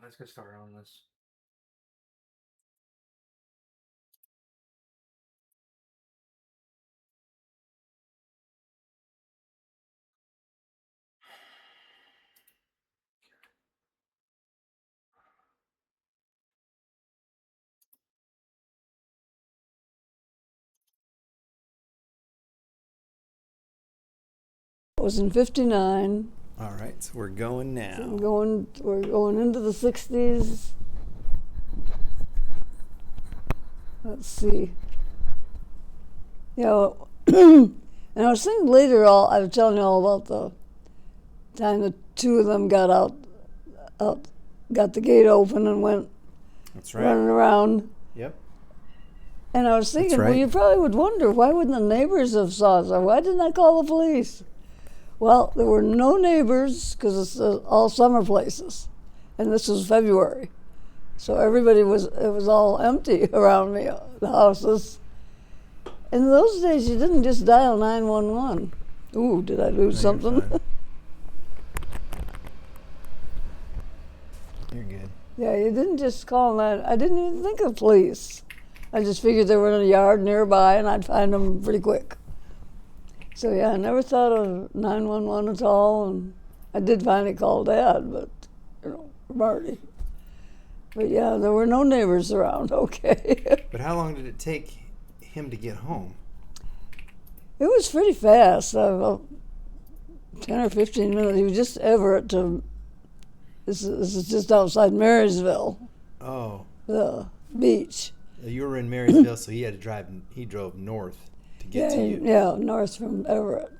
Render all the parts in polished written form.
Let's get started on this. It was in '59. All right, so we're going now. So we're going into the '60s. Let's see. And I was thinking later, I was telling you all about the time the two of them got out, got the gate open and went That's right. running around. Yep. And I was thinking, That's right. well, you probably would wonder, why wouldn't the neighbors have saw us? Or why didn't I call the police? Well, there were no neighbors because it's all summer places. And this was February. So it was all empty around me, the houses. In those days, you didn't just dial 911. Ooh, did I lose something? You're good. Yeah, you didn't just call that. I didn't even think of police. I just figured they were in a yard nearby and I'd find them pretty quick. So yeah, I never thought of 911 at all, and I did finally call Dad, but Marty. But yeah, there were no neighbors around. Okay. But how long did it take him to get home? It was pretty fast. About 10 or 15 minutes. He was just Everett to. This is just outside Marysville. Oh. The beach. You were in Marysville, so he had to drive. He drove north to get to you. Yeah, north from Everett.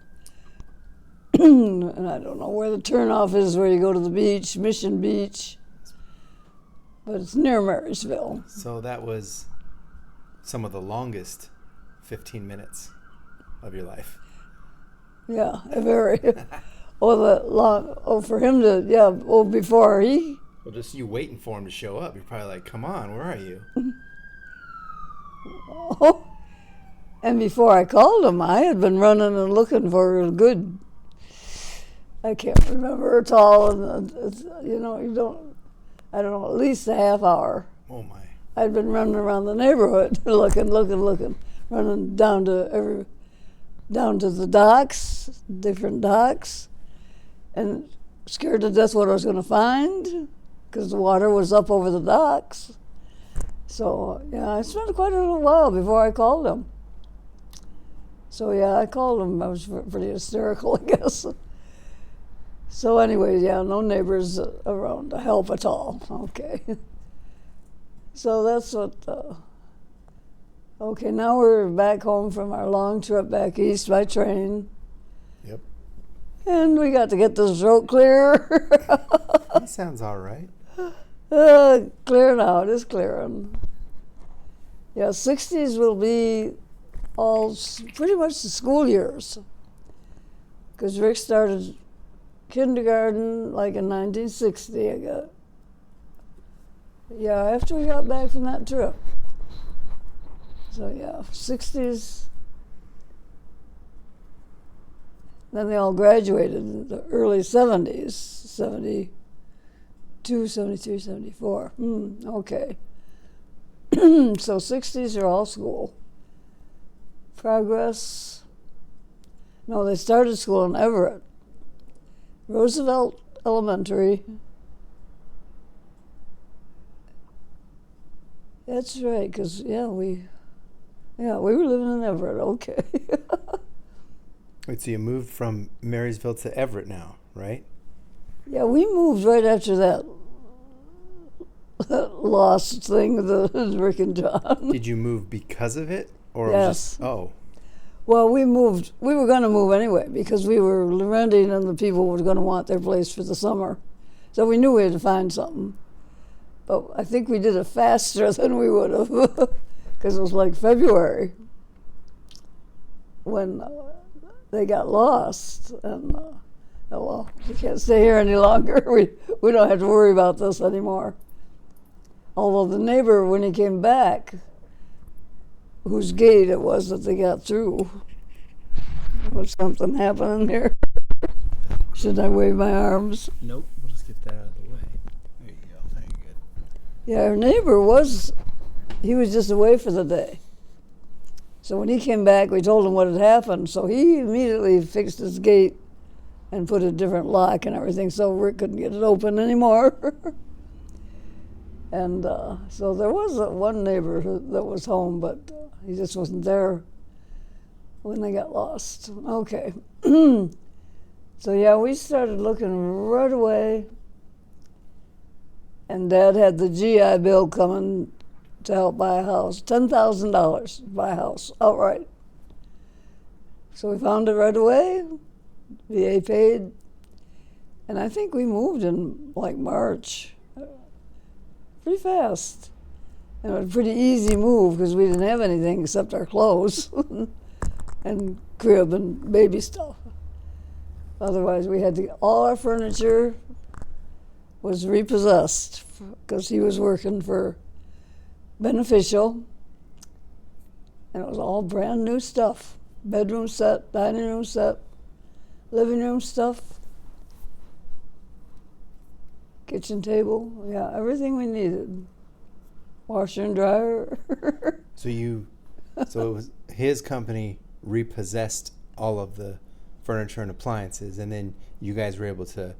And I don't know where the turnoff is where you go to the beach, Mission Beach. But it's near Marysville. So that was some of the longest 15 minutes of your life. Yeah, very. For him to, before he. Well, just you waiting for him to show up. You're probably like, come on, where are you? And before I called him, I had been running and looking for a good, I can't remember at all, I don't know, at least a half hour. Oh my. I'd been running around the neighborhood, looking, running down to the docks, different docks, and scared to death what I was going to find, because the water was up over the docks. So, yeah, I spent quite a little while before I called him. So, yeah, I called him. I was pretty hysterical, I guess. So, anyway, yeah, no neighbors around to help at all. Okay. So that's what. Okay, now we're back home from our long trip back east by train. Yep. And we got to get the throat clear. That sounds all right. Clearing out, it's clearing. Yeah, 60s will be all pretty much the school years. Because Rick started kindergarten like in 1960, I got. Yeah, after we got back from that trip. So yeah, 60s. Then they all graduated in the early 70s, 72, 73, 74. Okay. So 60s are all school. Progress. No, they started school in Everett. Roosevelt Elementary. That's right, because, we were living in Everett, okay. Wait, so you moved from Marysville to Everett now, right? Yeah, we moved right after that lost thing with Rick and John. Did you move because of it? Or Yes. It was just, oh. Well, we were going to move anyway because we were renting and the people were going to want their place for the summer. So we knew we had to find something. But I think we did it faster than we would have because it was like February when they got lost. And, we can't stay here any longer. We don't have to worry about this anymore. Although the neighbor, when he came back, whose gate it was that they got through, was something happening here? Should I wave my arms? Nope, we'll just get that out of the way. There you go, thanks. Yeah, our neighbor he was just away for the day. So when he came back, we told him what had happened. So he immediately fixed his gate and put a different lock and everything, so Rick couldn't get it open anymore. And so there was one neighbor that was home, but he just wasn't there when they got lost. Okay. So yeah, we started looking right away, and Dad had the GI Bill coming to help buy a house, $10,000 to buy a house outright. So we found it right away. VA paid, and I think we moved in like March, pretty fast. And it was a pretty easy move because we didn't have anything except our clothes and crib and baby stuff. Otherwise, we had to, all our furniture was repossessed because he was working for Beneficial, and it was all brand new stuff. Bedroom set, dining room set, living room stuff, kitchen table, yeah, everything we needed. Washer and dryer. So it was his company repossessed all of the furniture and appliances, and then you guys were able to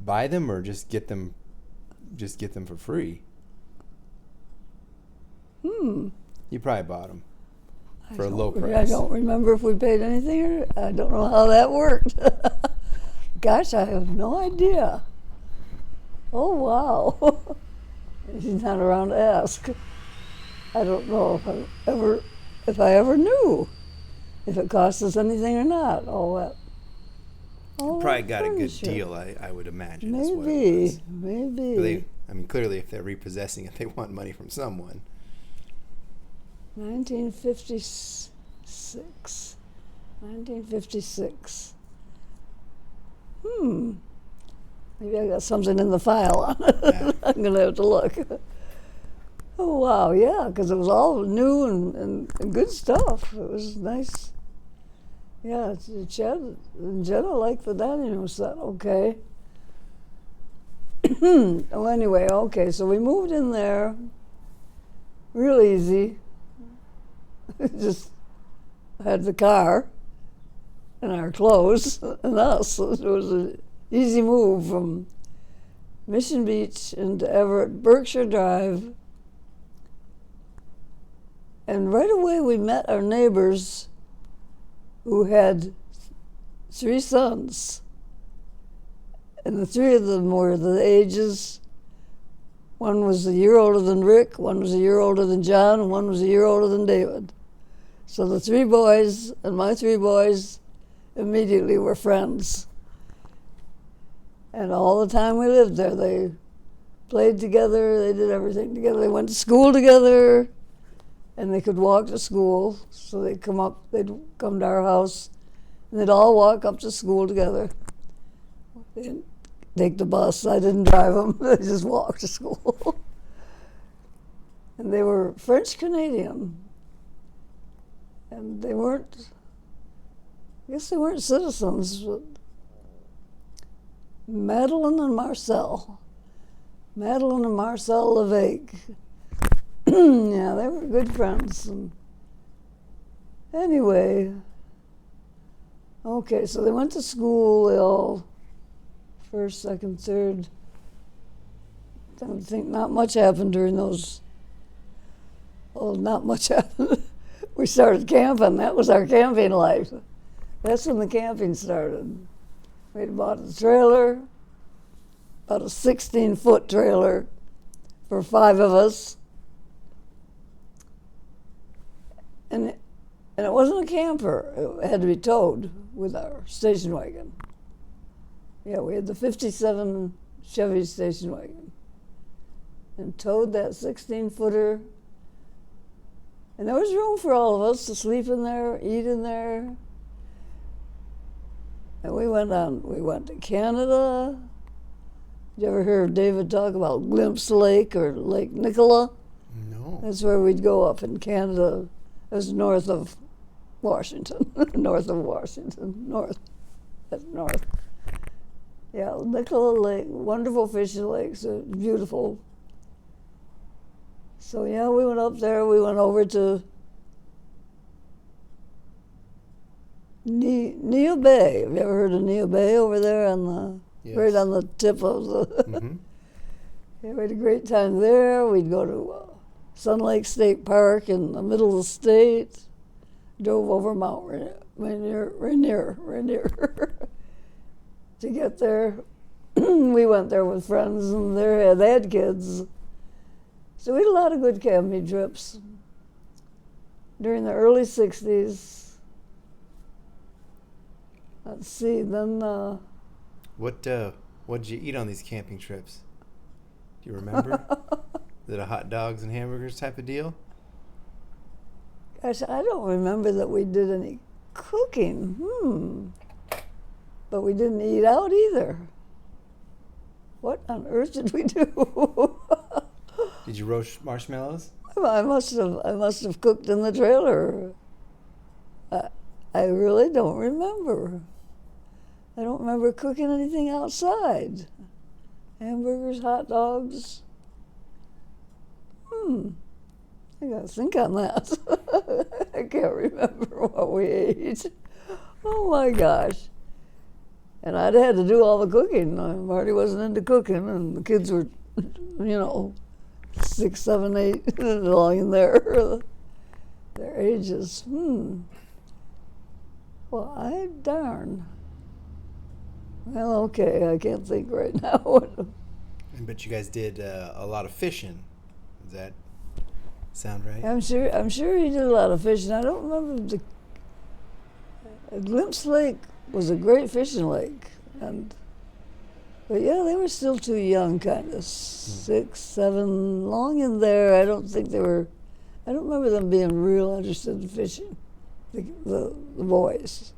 buy them or just get them for free? You probably bought them for a low price. I don't remember if we paid anything, or I don't know how that worked. Gosh, I have no idea. Oh, wow. He's not around to ask. I don't know if I ever knew if it cost us anything or not. All that. Probably got furniture. a good deal, I would imagine. Maybe. Clearly, if they're repossessing it, they want money from someone. 1956. 1956. Maybe I got something in the file on it. Yeah. I'm going to have to look. Oh, wow, yeah, because it was all new and good stuff. It was nice. Yeah, Chad and Jenna liked the dining room set, okay. Well, anyway, okay, so we moved in there real easy. Just had the car and our clothes and us. It was an easy move from Mission Beach into Everett, Berkshire Drive. And right away we met our neighbors who had 3 sons. And the 3 of them were the ages. One was a year older than Rick, one was a year older than John, and one was a year older than David. So the 3 boys and my 3 boys immediately were friends. And all the time we lived there, they played together, they did everything together. They went to school together, and they could walk to school. So they'd come to our house, and they'd all walk up to school together. They didn't take the bus. I didn't drive them. They just walked to school. And they were French Canadian. And they weren't, I guess they weren't citizens, but Madeline and Marcel Levesque. Yeah, they were good friends. And anyway, okay, so they went to school. They all, first, second, third. I think not much happened during those. Oh, not much happened. We started camping. That was our camping life. That's when the camping started. We had bought a trailer, about a 16-foot trailer for 5 of us. And it wasn't a camper. It had to be towed with our station wagon. Yeah, we had the 57 Chevy station wagon and towed that 16-footer. And there was room for all of us to sleep in there, eat in there. And we went to Canada. Did you ever hear David talk about Glimpse Lake or Lake Nicola? No. That's where we'd go up in Canada. It was north of Washington, north. That's north. Yeah, Nicola Lake, wonderful fishing lakes, beautiful. So yeah, we went up there. We went over to Neil Bay. Have you ever heard of Neil Bay over there on the right on the tip of the? Mm-hmm. Yeah, we had a great time there. We'd go to Sun Lake State Park in the middle of the state. Drove over Mount Rainier to get there. We went there with friends, and they had kids. So we had a lot of good camping trips during the early 60s. Let's see, then... What did you eat on these camping trips? Do you remember? Is it a hot dogs and hamburgers type of deal? Gosh, I don't remember that we did any cooking. But we didn't eat out either. What on earth did we do? Did you roast marshmallows? I must have cooked in the trailer. I really don't remember. I don't remember cooking anything outside. Hamburgers, hot dogs. I gotta think on that. I can't remember what we ate. Oh my gosh. And I'd had to do all the cooking. Marty wasn't into cooking, and the kids were, 6, 7, 8, along in their ages. Well, darn. Well, okay, I can't think right now. But you guys did a lot of fishing. Does that sound right? I'm sure he did a lot of fishing. I don't remember Glimpse Lake was a great fishing lake, but yeah, they were still too young, kind of 6, 7, long in there. I don't remember them being real interested in fishing. The boys.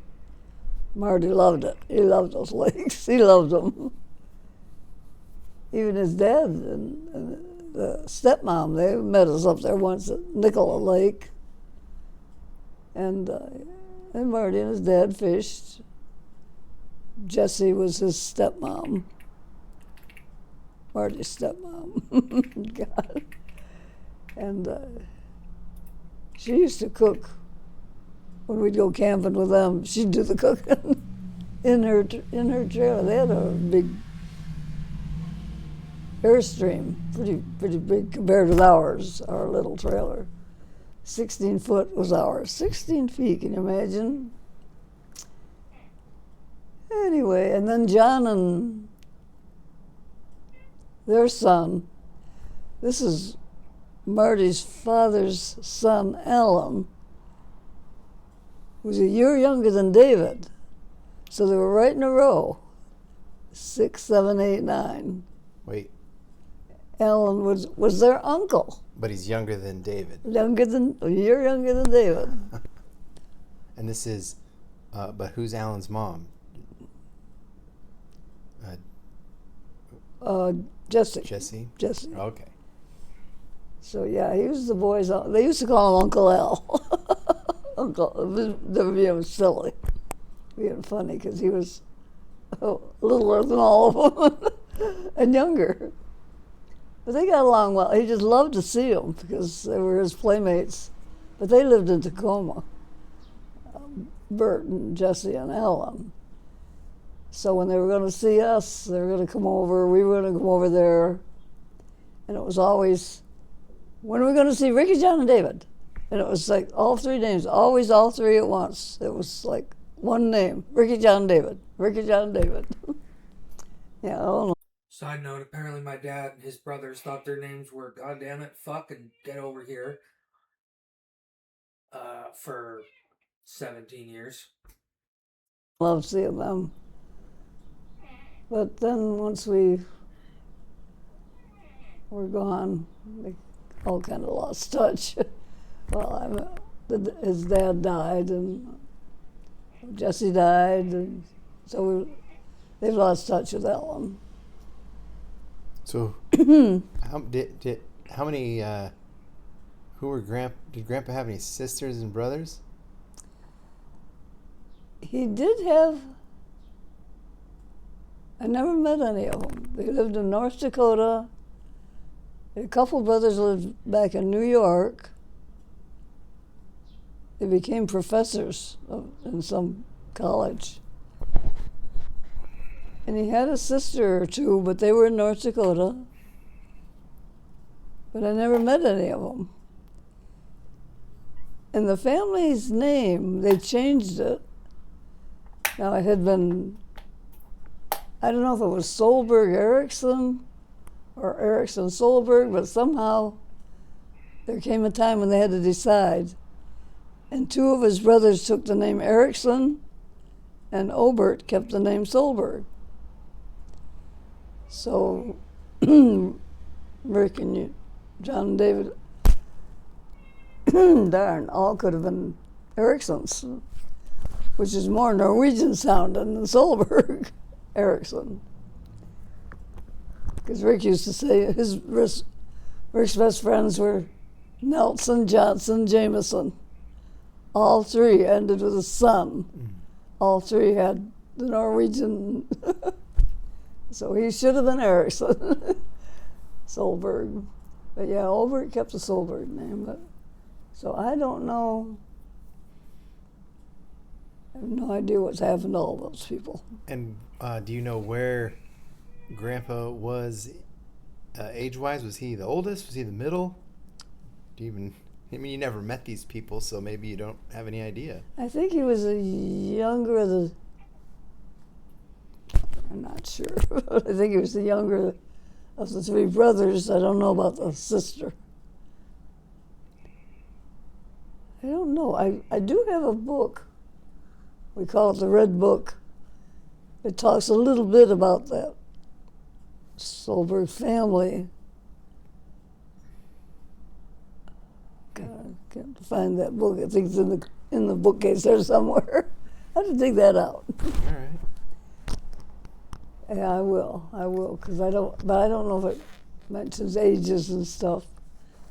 Marty loved it. He loved those lakes. He loved them. Even his dad and the stepmom, they met us up there once at Nicola Lake. And Marty and his dad fished. Jessie was his stepmom. Marty's stepmom. God. And she used to cook. When we'd go camping with them, she'd do the cooking in her trailer. They had a big Airstream, pretty big compared with ours, our little trailer. 16 foot was ours. 16 feet, can you imagine? Anyway, and then John and their son, this is Marty's father's son, Alan, was a year younger than David. So they were right in a row. 6, 7, 8, 9. Wait. Alan was their uncle. But he's younger than David. A year younger than David. And this is, but who's Alan's mom? Jesse. Jesse? Jesse. Okay. So yeah, he was the boys. They used to call him Uncle Al. Uncle, they were being silly, being funny, because he was a littler than all of them and younger. But they got along well. He just loved to see them because they were his playmates. But they lived in Tacoma, Bert and Jesse and Alan. So when they were going to see us, they were going to come over, we were going to come over there. And it was always, when are we going to see Ricky, John, and David? And it was like all 3 names, always all 3 at once. It was like one name, Ricky, John, David. Ricky, John, David. Yeah, I don't know. Side note, apparently my dad and his brothers thought their names were goddamn it, fuck, and get over here. For 17 years. Love seeing them. But then once we were gone, they all kind of lost touch. Well, his dad died, and Jesse died, and so they've lost touch with Ellen. So, how many? Did Grandpa have any sisters and brothers? He did have. I never met any of them. They lived in North Dakota, A couple brothers lived back in New York. They became professors in some college. And he had a sister or two, but they were in North Dakota. But I never met any of them. And the family's name, they changed it. Now it had been, I don't know if it was Solberg Erickson or Erickson Solberg, but somehow there came a time when they had to decide. And two of his brothers took the name Erickson, and Obert kept the name Solberg. So Rick and John and David, darn, all could have been Ericksons, which is more Norwegian sounding than Solberg Erickson. Because Rick used to say Rick's best friends were Nelson, Johnson, Jameson. All three ended with a son. All three had the Norwegian, so he should have been Erickson. Solberg. But yeah, Obert kept the Solberg name. But so I don't know. I have no idea what's happened to all those people. And do you know where Grandpa was age-wise? Was he the oldest? Was he the middle? Do you even? I mean, you never met these people, so maybe you don't have any idea. I think he was a younger of the. I'm not sure. I think he was the younger of the three brothers. I don't know about the sister. I don't know. I do have a book. We call it the Red Book. It talks a little bit about that Solberg family. God, I can't find that book. I think it's in the bookcase there somewhere. I have to dig that out. All right. Yeah, I will, because I don't know if it mentions ages and stuff.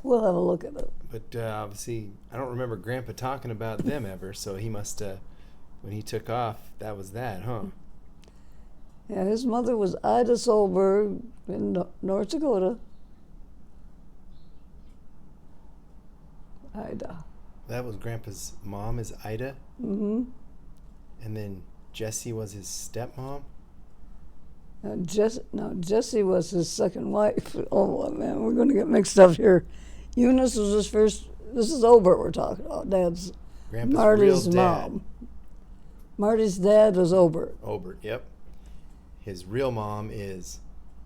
We'll have a look at it. But obviously, I don't remember Grandpa talking about them ever, so he must when he took off, that was that, huh? Yeah, his mother was Ida Solberg in North Dakota. Ida. That was Grandpa's mom, is Ida? Mm-hmm. And then Jessie was his stepmom? Jessie was his second wife. Oh, man, we're going to get mixed up here. Eunice was his first. This is Obert we're talking about. Dad's Grandpa's Marty's real dad. mom. Marty's dad was Obert. Obert, yep. His real mom is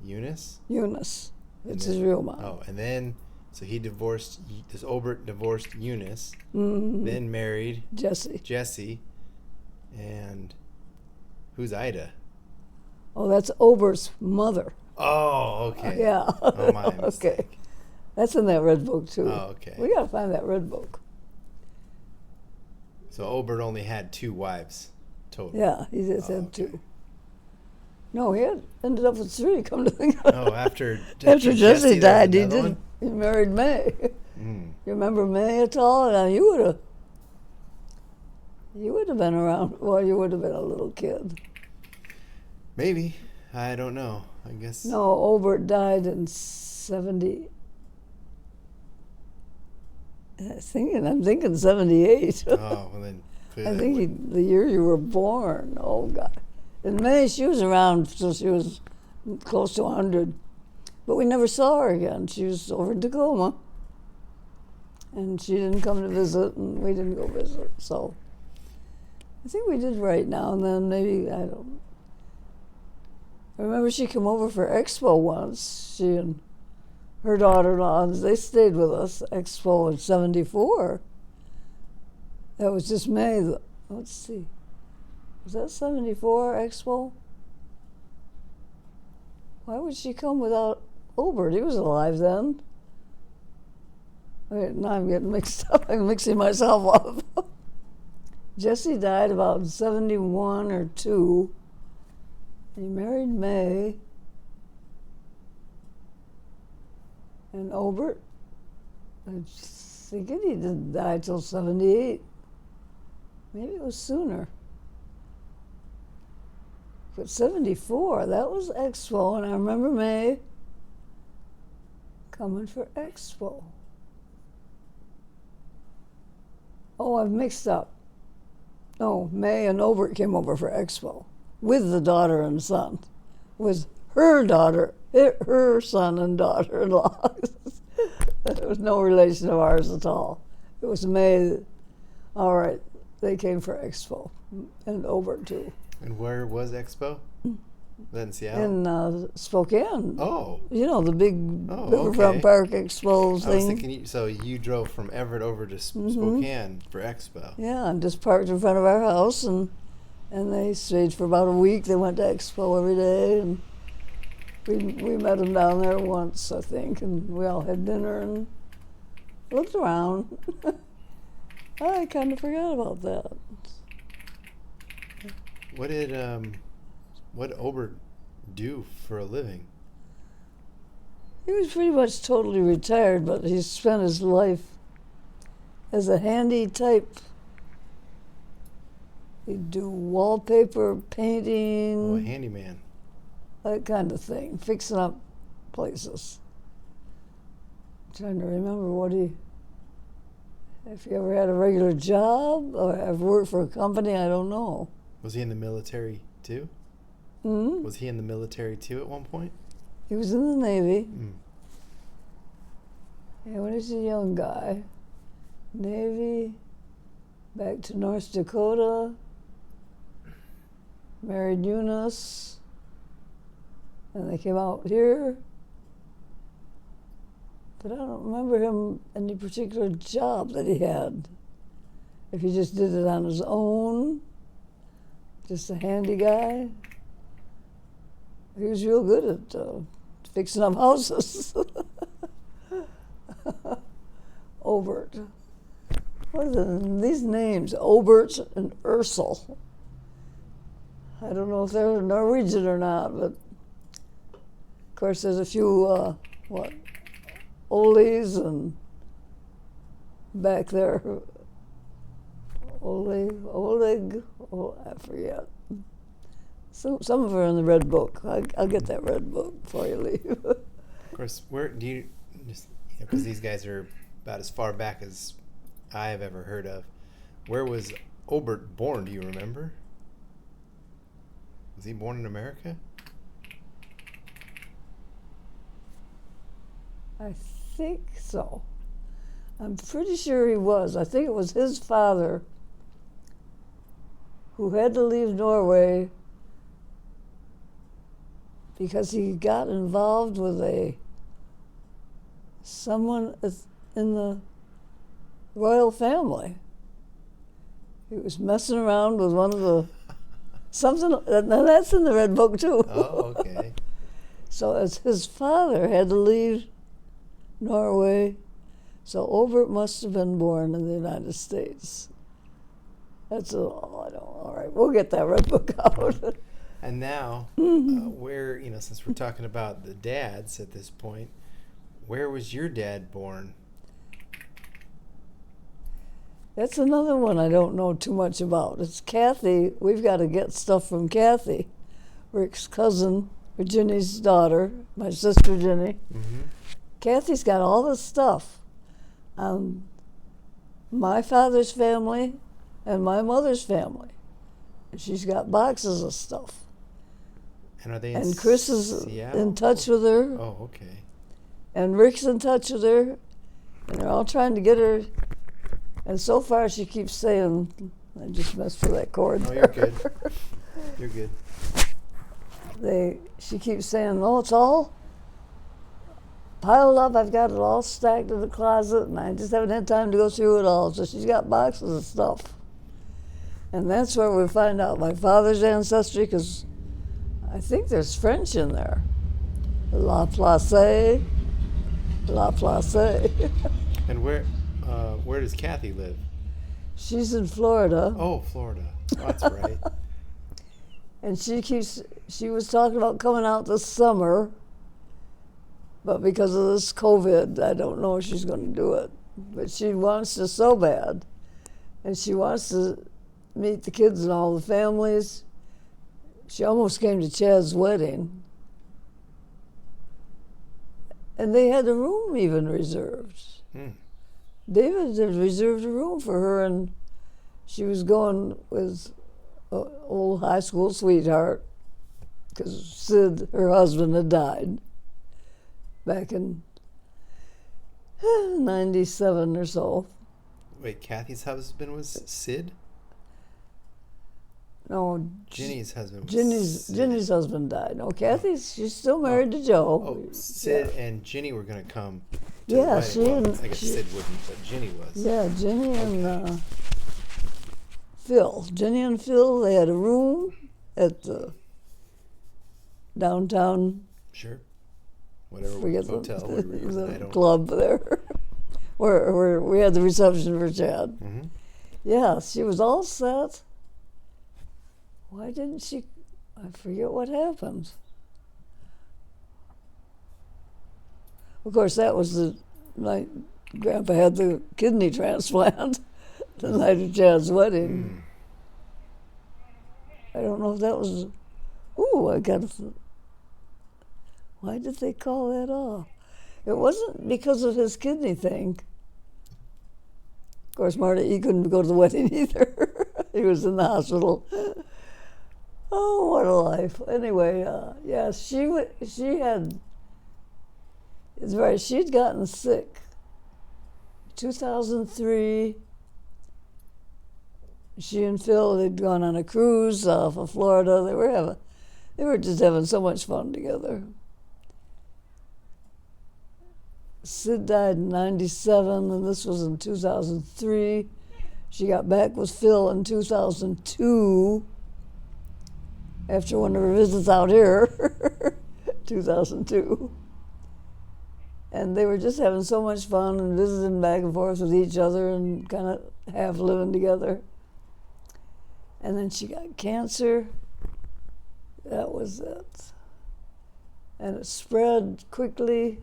Eunice? Eunice. It's then, his real mom. Oh, and then, so he divorced, this Obert divorced Eunice, Mm-hmm. then married Jessie. And who's Ida? Oh, that's Obert's mother. Oh, okay. Yeah. Oh, my mistake. Okay. That's in that red book, too. Oh, okay. We got to find that red book. So Obert only had 2 wives total. Yeah, he just had okay. 2. No, he ended up with 3, come to think of it. Oh, after After Jesse Jessie, died, there was another he married May. Mm. You remember May at all? Now you would have been around. Well, you would have been a little kid. Maybe. I don't know. I guess. No, Obert died in 70. I'm thinking 78. Oh, well then. I think the year you were born. Oh God. And May, she was around till she was close to 100, but we never saw her again. She was over in Tacoma, and she didn't come to visit, and we didn't go visit. So I think we did right now and then. Maybe I don't. I remember she came over for Expo once. She and her daughter-in-law, they stayed with us. Expo in '74. That was just May. Let's see. Was that 74 Expo? Why would she come without Obert? He was alive then. Wait, now I'm getting mixed up. I'm mixing myself up. Jesse died about 71 or 2. He married May. And Obert, I think he didn't die till 78. Maybe it was sooner. But 74, that was Expo, and I remember May. coming for Expo. Oh, I've mixed up. No, May and Obert came over for Expo with the daughter and son, with her daughter, her son and daughter-in-law. It was no relation of ours at all. It was May. All right, they came for Expo, and Obert too. And where was Expo? That in Seattle? In Spokane. Oh. You know, the big Riverfront okay. Park Expo thing. I was thinking, so you drove from Everett over to Spokane for Expo. Yeah, and just parked in front of our house, and they stayed for about a week. They went to Expo every day, and we met them down there once, I think, and we all had dinner and looked around. I kind of forgot about that. What did Obert do for a living? He was pretty much totally retired, but he spent his life as a handy type. He'd do wallpaper, painting, Oh, a handyman. that kind of thing, fixing up places. I'm trying to remember if he ever had a regular job or ever worked for a company, I don't know. Was he in the military too? Hmm? Was he in the military too at one point? He was in the Navy. Mm. Yeah, when he was a young guy. Navy, back to North Dakota, married Eunice, and they came out here. But I don't remember him any particular job that he had. If he just did it on his own, just a handy guy. He was real good at fixing up houses. Obert. What are these names? Obert and Ursel. I don't know if they're Norwegian or not, but of course there's a few, Oles and back there, Oleg, I forget. Some of them are in the Red Book. I'll get that Red Book before you leave. Of course, where do you just, because these guys are about as far back as I have ever heard of. Where was Obert born? Do you remember? Was he born in America? I think so. I'm pretty sure he was. I think it was his father who had to leave Norway because he got involved with someone in the royal family. He was messing around with one of the something, and that's in the Red Book too. Oh, okay. So as his father had to leave Norway, so Obert must have been born in the United States. That's all I know. All right, we'll get that Red Book out. And now, where, since we're talking about the dads at this point, where was your dad born? That's another one I don't know too much about. It's Kathy. We've got to get stuff from Kathy, Rick's cousin, Ginny's daughter, my sister Ginny. Mm-hmm. Kathy's got all this stuff on my father's family and my mother's family. She's got boxes of stuff. And are they in And Chris is Seattle? in touch with her, Oh, okay. and Rick's in touch with her, and they're all trying to get her. And so far, she keeps saying, I just messed with that cord. Oh, you're good. You're good. She keeps saying, oh, it's all piled up. I've got it all stacked in the closet, and I just haven't had time to go through it all. So she's got boxes of stuff. And that's where we find out my father's ancestry, because I think there's French in there. La Place. And where does Kathy live? She's in Florida. Oh, Florida. Oh, that's right. And she was talking about coming out this summer, but because of this COVID, I don't know if she's going to do it. But she wants to so bad. And she wants to meet the kids and all the families. She almost came to Chad's wedding. And they had a room even reserved. Hmm. David had reserved a room for her, and she was going with an old high school sweetheart because Sid, her husband, had died back in 97 or so. Wait, Kathy's husband was Sid? No, Ginny's husband was Sid. Ginny's husband died. No, Kathy's, she's still married to Joe. Oh, Sid and Ginny were going to come to Yeah, the wedding. she Well, and- I guess she- Sid wouldn't, but Ginny was. Yeah, Ginny and Phil. Ginny and Phil, they had a room at the downtown Sure. Whatever forget hotel we were using, I the don't... club there, where we had the reception for Chad. Mm-hmm. Yeah, she was all set. Why didn't she? I forget what happened. Of course, that was the night Grandpa had the kidney transplant, the night of Chad's wedding. I don't know if that was. Ooh, I got to. Why did they call that off? It wasn't because of his kidney thing. Of course, Marty, he couldn't go to the wedding either. He was in the hospital. Oh, what a life! Anyway, yeah, she had. It's right. She'd gotten sick. 2003. She and Phil had gone on a cruise off of Florida. They were just having so much fun together. Sid died in 97, and this was in 2003. She got back with Phil in 2002, after one of her visits out here, 2002. And they were just having so much fun and visiting back and forth with each other and kind of half living together. And then she got cancer. That was it. And it spread quickly.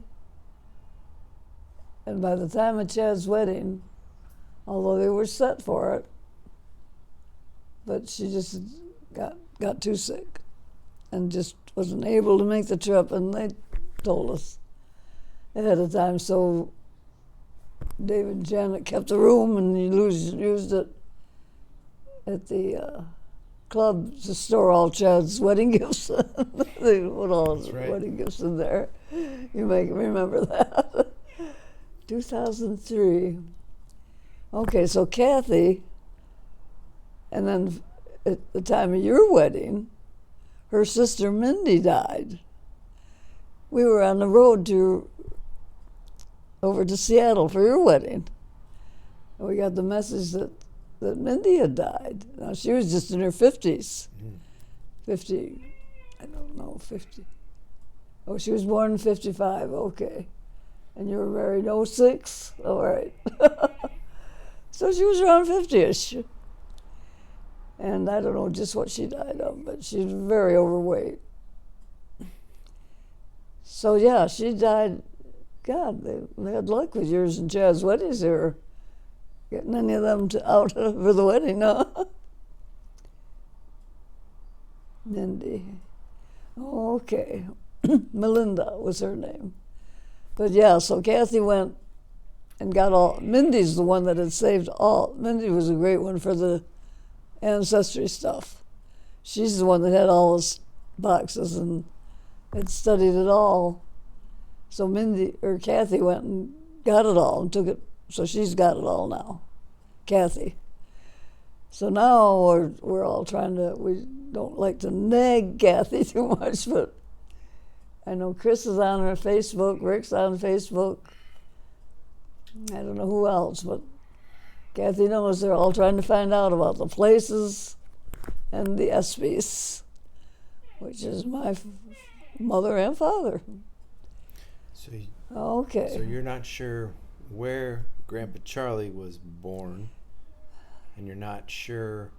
And by the time of Chad's wedding, although they were set for it, but she just got too sick and just wasn't able to make the trip, and they told us ahead of time. So David and Janet kept the room, and used it at the club to store all Chad's wedding gifts. They put all his wedding gifts in there. You make remember that. 2003. Okay, so Kathy, and then at the time of your wedding, her sister Mindy died. We were on the road over to Seattle for your wedding. And we got the message that Mindy had died. Now, she was just in her 50s. 50, I don't know, 50. Oh, she was born in 55, okay. And you were married in 06? All right. So she was around 50-ish. And I don't know just what she died of, but she was very overweight. So yeah, she died. God, they had luck with yours and Chad's weddings. They were getting any of them out for the wedding, huh? Mindy. Oh, okay. Melinda was her name. But yeah, so Kathy went and got all. Mindy's the one that had saved all. Mindy was a great one for the ancestry stuff. She's the one that had all those boxes and had studied it all. So Kathy went and got it all and took it. So she's got it all now, Kathy. So now we're all trying to. We don't like to nag Kathy too much, but I know Chris is on her Facebook, Rick's on Facebook. I don't know who else, but Kathy knows they're all trying to find out about the places and the Espys, which is my mother and father. Okay. So you're not sure where Grandpa Charlie was born, and you're not sure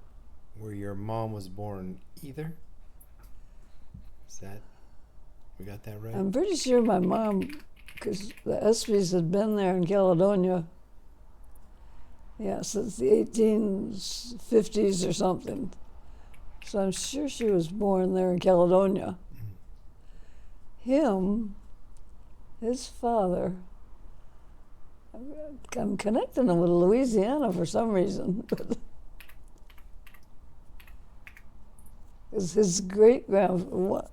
where your mom was born either? We got that right? I'm pretty sure my mom, because the Espys had been there in Caledonia, since the 1850s or something. So I'm sure she was born there in Caledonia. Him, His father. I'm connecting him with Louisiana for some reason. Because his great grandfather,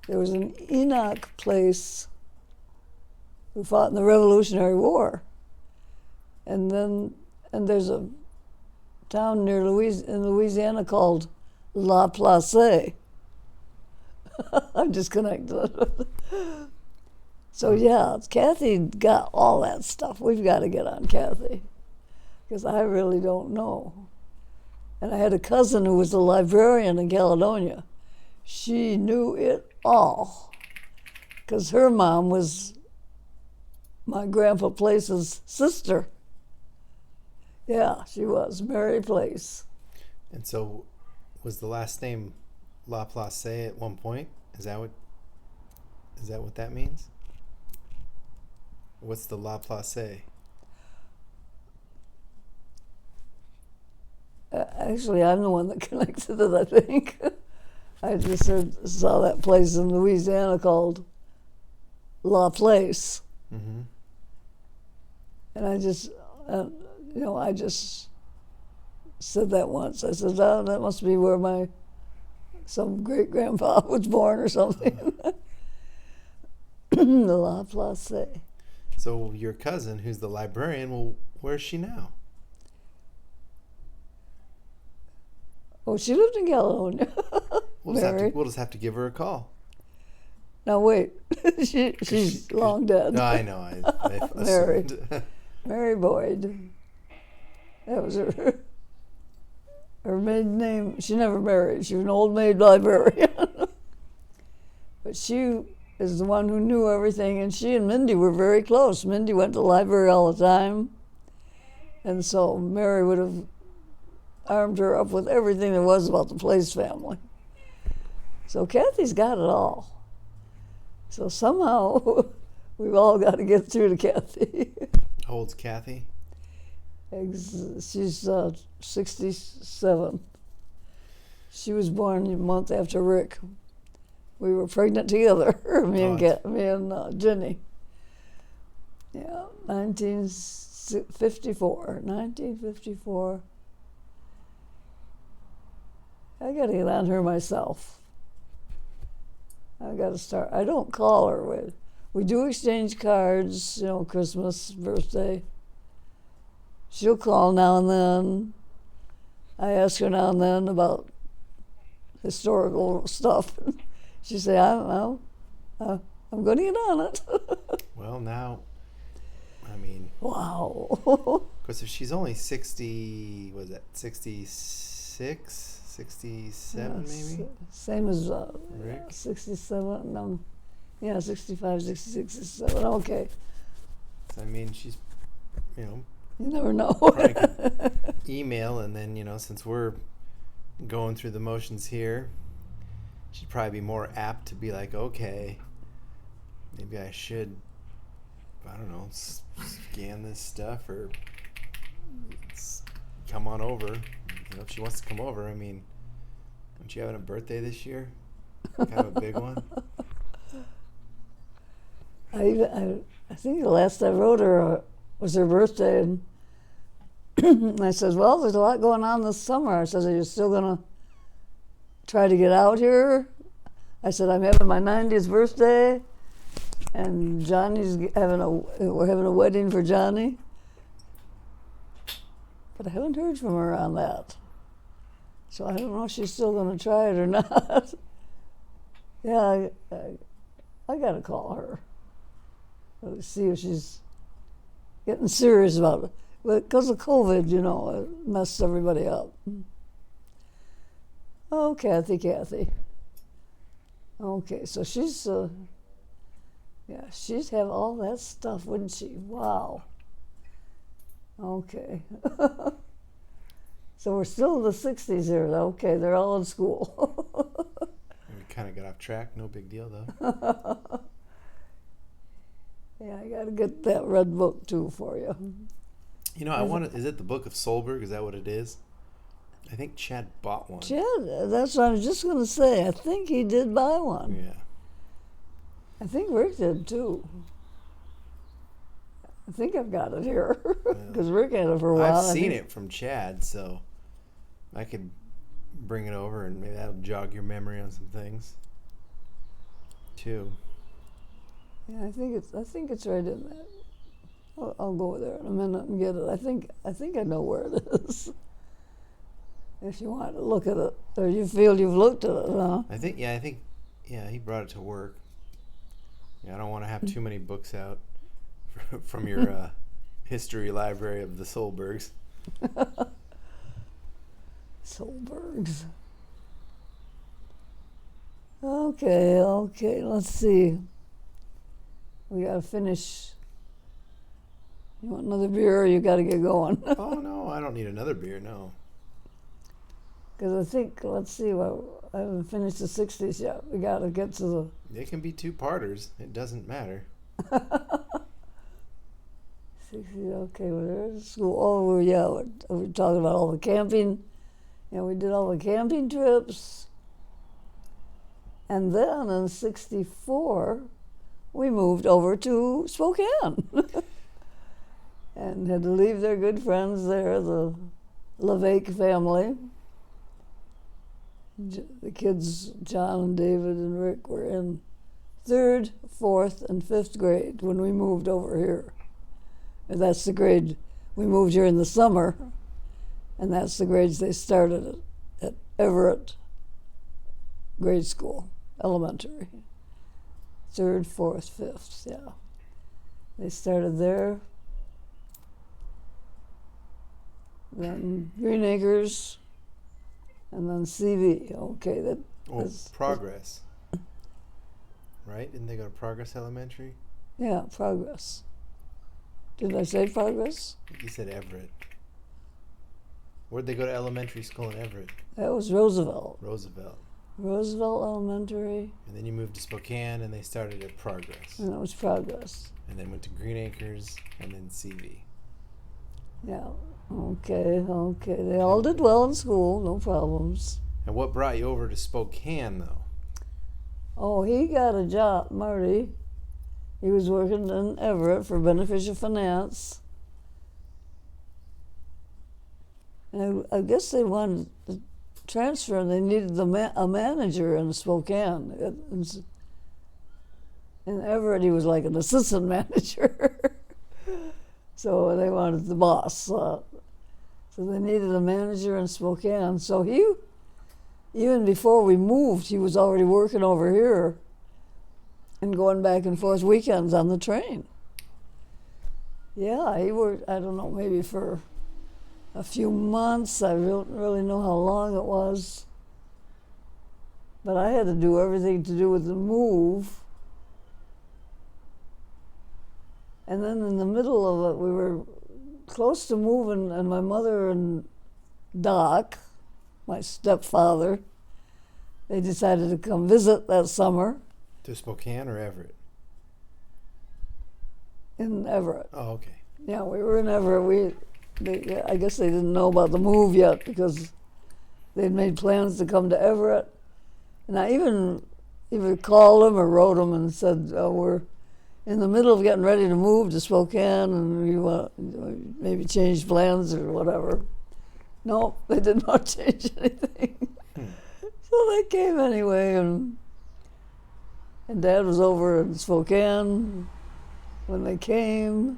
there was an Enoch place who fought in the Revolutionary War. And there's a town near in Louisiana called La Place. I'm just connected. So yeah, Kathy got all that stuff. We've got to get on Kathy, because I really don't know. And I had a cousin who was a librarian in Caledonia. She knew it all, because her mom was my Grandpa Place's sister. Yeah, she was, Mary Place. And so, was the last name Laplace at one point? Is that what that means? What's the Laplace? Actually, I'm the one that connected it, I think. I just saw that place in Louisiana called La Place. Mm-hmm. And I just said that once. I said, oh, that must be where some great-grandpa was born or something. The La Place. So your cousin, who's the librarian, well, where's she now? Oh, she lived in Caledonia. We'll just have to give her a call. Now wait, she's long dead. No, I know. I Mary. assumed. Mary Boyd. That was her maiden name. She never married. She was an old maid librarian. But she is the one who knew everything, and she and Mindy were very close. Mindy went to the library all the time, and so Mary would have armed her up with everything there was about the Place family. So Kathy's got it all. So somehow we've all got to get through to Kathy. How old's Kathy? She's 67. She was born a month after Rick. We were pregnant together, me and Jenny. Yeah, 1954. I got to get on her myself. I got to start. I don't call her. We do exchange cards, Christmas, birthday. She'll call now and then. I ask her now and then about historical stuff. She say, I'm going to get on it. Well, now, I mean... Wow. Because if she's only 60, was that 66, 67 maybe? Same as Rick? 67, no. Yeah, 65, 66, 67, okay. I mean, she's, You never know. probably could email, and then, since we're going through the motions here, she'd probably be more apt to be like, okay, maybe I should, I don't know, scan this stuff or come on over. If she wants to come over, I mean, aren't you having a birthday this year? Kind of a big one? I think the last I wrote her was her birthday, and I said, well, there's a lot going on this summer. I said, are you still going to try to get out here? I said, I'm having my 90th birthday, and we're having a wedding for Johnny. But I haven't heard from her on that. So I don't know if she's still going to try it or not. Yeah, I got to call her. Let's see if she's getting serious about it. But because of COVID, it messed everybody up. Oh, Kathy. Okay, so she's have all that stuff, wouldn't she? Wow. Okay. So we're still in the 60s here, though. Okay, they're all in school. We kind of got off track. No big deal, though. Yeah, I got to get that red book, too, for you. Is it the Book of Solberg? Is that what it is? I think Chad bought one. Chad, that's what I was just going to say. I think he did buy one. Yeah. I think Rick did too. I think I've got it here because Rick had it for a while. I've seen it from Chad, so I could bring it over and maybe that'll jog your memory on some things too. Yeah, I think it's right in there. I'll go there in a minute and get it. I think I know where it is. If you want to look at it, or you feel you've looked at it, huh? I think he brought it to work. Yeah, I don't want to have too many books out from your history library of the Solbergs. Solbergs. Okay, let's see. We gotta finish. You want another beer or you gotta get going? Oh, no, I don't need another beer, no. Because I think, let's see, well, I haven't finished the 60s yet. We gotta get to the... They can be two-parters. It doesn't matter. 60s, okay, well, there's school. Oh, yeah, we're talking about all the camping. Yeah, we did all the camping trips. And then in 64, we moved over to Spokane. And had to leave their good friends there, the LeVake family. The kids, John and David and Rick, were in 3rd, 4th, and 5th grade when we moved over here. And that's the grade we moved here in the summer, and that's the grades they started at Everett grade school, elementary. 3rd, 4th, 5th, yeah. They started there. Then Green Acres, and then CV. Okay, that's Progress. Right? Didn't they go to Progress Elementary? Yeah, Progress. Did I say Progress? You said Everett. Where'd they go to elementary school in Everett? That was Roosevelt. Roosevelt. Roosevelt Elementary, And then you moved to Spokane, and they started at Progress. and that was Progress. And then went to Green Acres, and then CV. Yeah, okay. They all did well in school, no problems. And what brought you over to Spokane, though? Oh, he got a job, Marty. He was working in Everett for Beneficial Finance. And I guess they wanted to transfer, and they needed a manager in Spokane. In Everett, he was like an assistant manager. So they wanted the boss. So they needed a manager in Spokane. So he, even before we moved, he was already working over here and going back and forth weekends on the train. Yeah, he worked, I don't know, maybe for a few months. I don't really know how long it was. But I had to do everything to do with the move. And then in the middle of it, we were close to moving, and my mother and Doc, my stepfather, they decided to come visit that summer To Spokane or Everett? in Everett. Oh, okay. Yeah, we were in Everett. I guess they didn't know about the move yet because they'd made plans to come to Everett. And I even either called them or wrote them and said, we're in the middle of getting ready to move to Spokane, and we want maybe change plans or whatever. No, they did not change anything. So they came anyway, and Dad was over in Spokane when they came,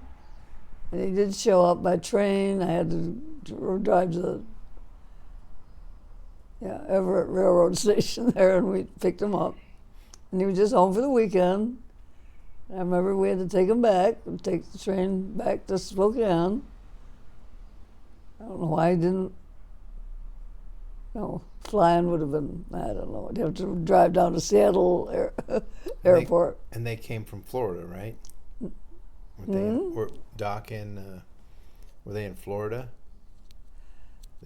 and he did show up by train. I had to drive to the Everett Railroad Station there, and we picked him up. And he was just home for the weekend. I remember we had to take him back and take the train back to Spokane. I don't know why he didn't. No, flying would have been, I don't know. I'd have to drive down to Seattle airport. And they came from Florida, right? Were Doc and were they in Florida?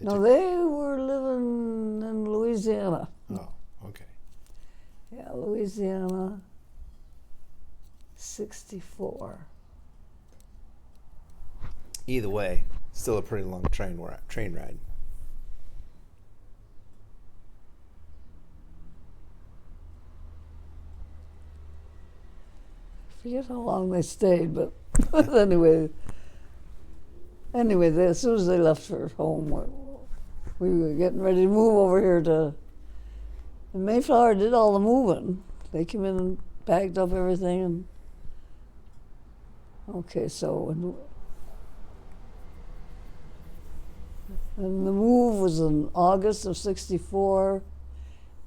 They were living in Louisiana. Oh, okay. Yeah, Louisiana. 64. Either way, still a pretty long train ride. forget how long they stayed, but anyway, as soon as they left for home, we were getting ready to move over here to. And Mayflower did all the moving. They came in and packed up everything, and okay, so and the move was in August of '64,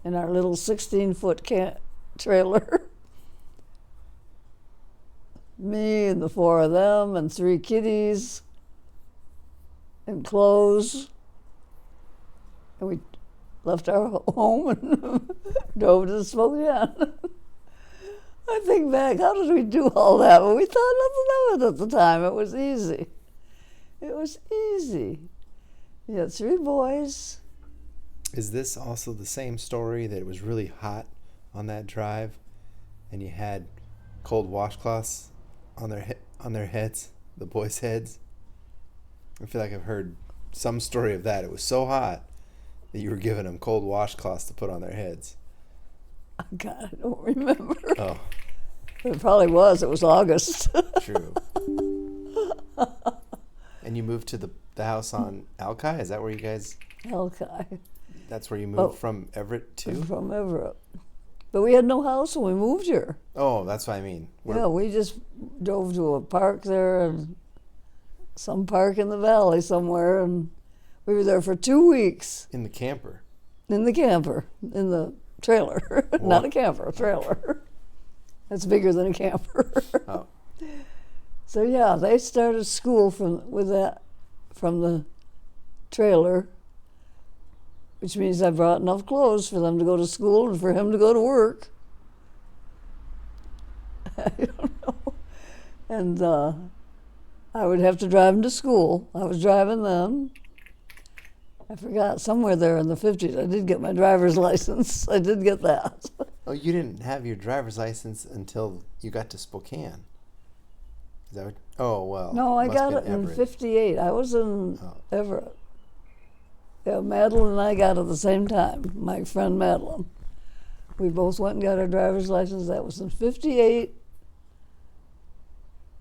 in our little 16-foot trailer. Me and the 4 of them and 3 kitties and clothes. And we left our home and drove to Spokane. I think back, how did we do all that? Well, we thought nothing of it at the time. It was easy. It was easy. You had 3 boys. Is this also the same story that it was really hot on that drive, and you had cold washcloths on their heads, the boys' heads? I feel like I've heard some story of that. It was so hot that you were giving them cold washcloths to put on their heads. God, I don't remember. Oh, It probably was. It was August. true. And you moved to the house on Alki? Is that where you guys? Alki. That's where you moved from Everett to? From Everett. But we had no house when we moved here. Oh, that's what I mean. Yeah, we just drove to a park there and some park in the valley somewhere, and we were there for 2 weeks. In the camper. In the camper, in the trailer. Not a camper, a trailer. That's bigger than a camper. Oh. So yeah, they started school from the trailer, which means I brought enough clothes for them to go to school and for him to go to work. I don't know. And I would have to drive him to school. I was driving then. I forgot, somewhere there in the 50s, I did get my driver's license. I did get that. Oh, you didn't have your driver's license until you got to Spokane. Is that what? Oh, well. No, I must got have it been in Everett. '58. I was in Everett. Yeah, Madeline and I got it at the same time, my friend Madeline. We both went and got our driver's license. That was in '58,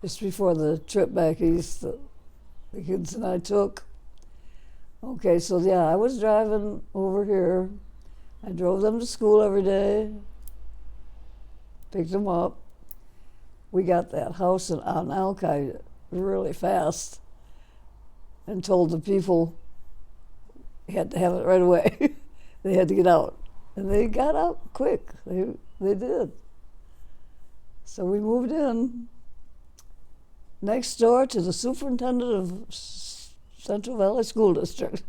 just before the trip back east that the kids and I took. Okay, so yeah, I was driving over here. I drove them to school every day, picked them up. We got that house on Alki really fast and told the people had to have it right away. They had to get out. And they got out quick. They did. So we moved in next door to the superintendent of Central Valley School District.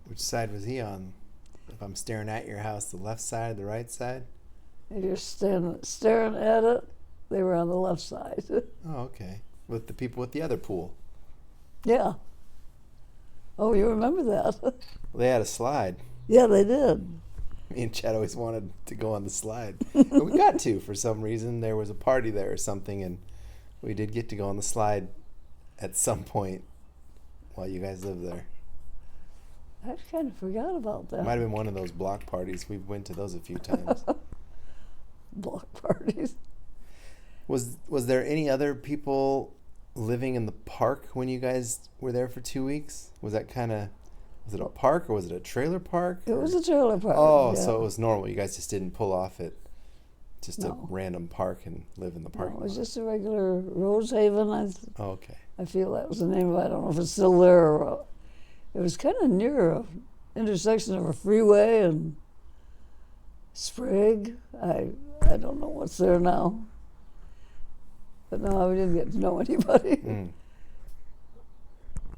Which side was he on? If I'm staring at your house, the left side, the right side? And you're staring at it, they were on the left side. Oh, okay. With the people with the other pool. Yeah. Oh, you remember that? Well, they had a slide. Yeah, they did. Me and Chad always wanted to go on the slide. And we got to, for some reason. There was a party there or something, and we did get to go on the slide at some point while you guys lived there. I kind of forgot about that. Might have been one of those block parties. We went to those a few times. Block parties. Was there any other people living in the park when you guys were there for 2 weeks? Was that kind of, was it a park or was it a trailer park? It was a trailer park. Oh, yeah. so it was normal. You guys just didn't pull off at just a No. random park and live in the park. No, it was just a regular Rosehaven. Oh, okay. I feel that was the name of it. I don't know if it's still there or it was kind of near a intersection of a freeway and Sprague. I don't know what's there now. But no, we didn't get to know anybody. Mm.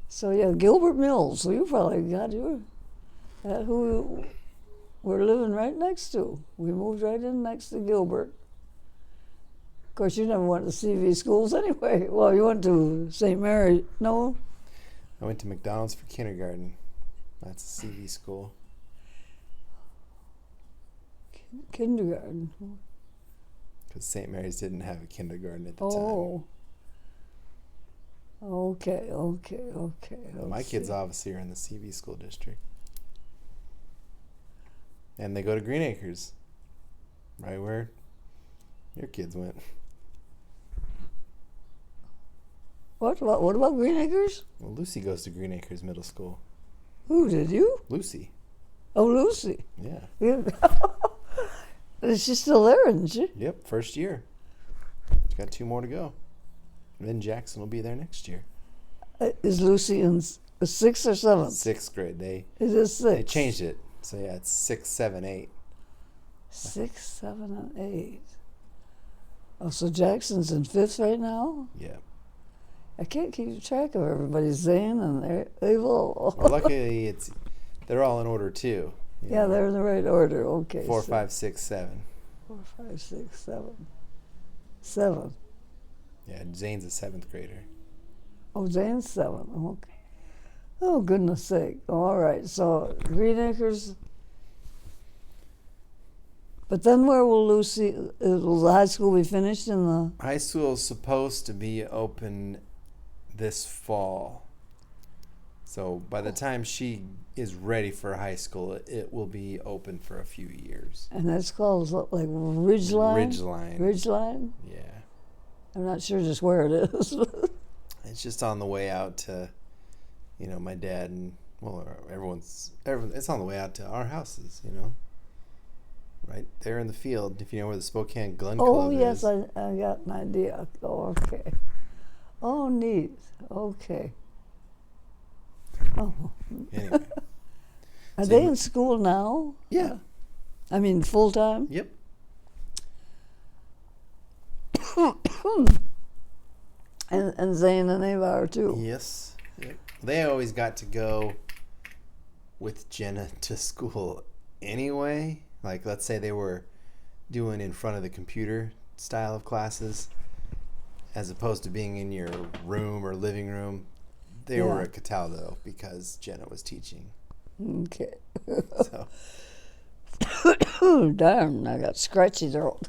So yeah, Gilbert Mills. So you probably got who we're living right next to. We moved right in next to Gilbert. Of course, you never went to CV schools anyway. Well, you went to St. Mary. No? I went to McDonald's for kindergarten. That's a CV school. Kindergarten. Because St. Mary's didn't have a kindergarten at the Oh. Okay. time. My kids obviously are in the CV school district. And they go to Green Acres. Right where your kids went. What about Green Acres? Well, Lucy goes to Green Acres Middle School. Who did you? Lucy. Oh, Lucy. Yeah. Yeah. She's still there, isn't she? Yep. First year. She's got 2 more to go. And then Jackson will be there next year. Is Lucy in 6th or 7th? 6th grade. They It is 6. changed it. So yeah, it's 6, 7, 8. 6, 7, and 8. Oh, so Jackson's in 5th right now? Yeah. I can't keep track of everybody. Zane and Abel. Well, luckily they're all in order too. You Yeah, know. they're in the right order. Okay. 4, so 5, 6, 7. 4, 5, 6, 7. 7. Yeah, Zane's a 7th grader. Oh, Zane's 7. Okay. Oh, goodness sake. All right. So Green Acres. But then where will Lucy? Will the high school be finished in the? High school is supposed to be open this fall. So by the time she is ready for high school, it will be open for a few years. And that's called like Ridgeline. Ridgeline. Ridgeline. Yeah. I'm not sure just where it is. It's just on the way out to, my dad and everyone. It's on the way out to our houses. Right there in the field. If you know where the Spokane Gun Club Oh yes, is. I got an idea. Oh, okay. Oh, neat. Okay. Oh, Anyway. are So they you- in school now? Yeah. I mean, full time. Yep. And Zane and Ava are too. Yes. Yep. They always got to go with Jenna to school anyway. Like, let's say they were doing in front of the computer style of classes, as opposed to being in your room or living room. They were Yeah. at Cataldo because Jenna was teaching. Okay. So Oh, darn! I got scratchy throat.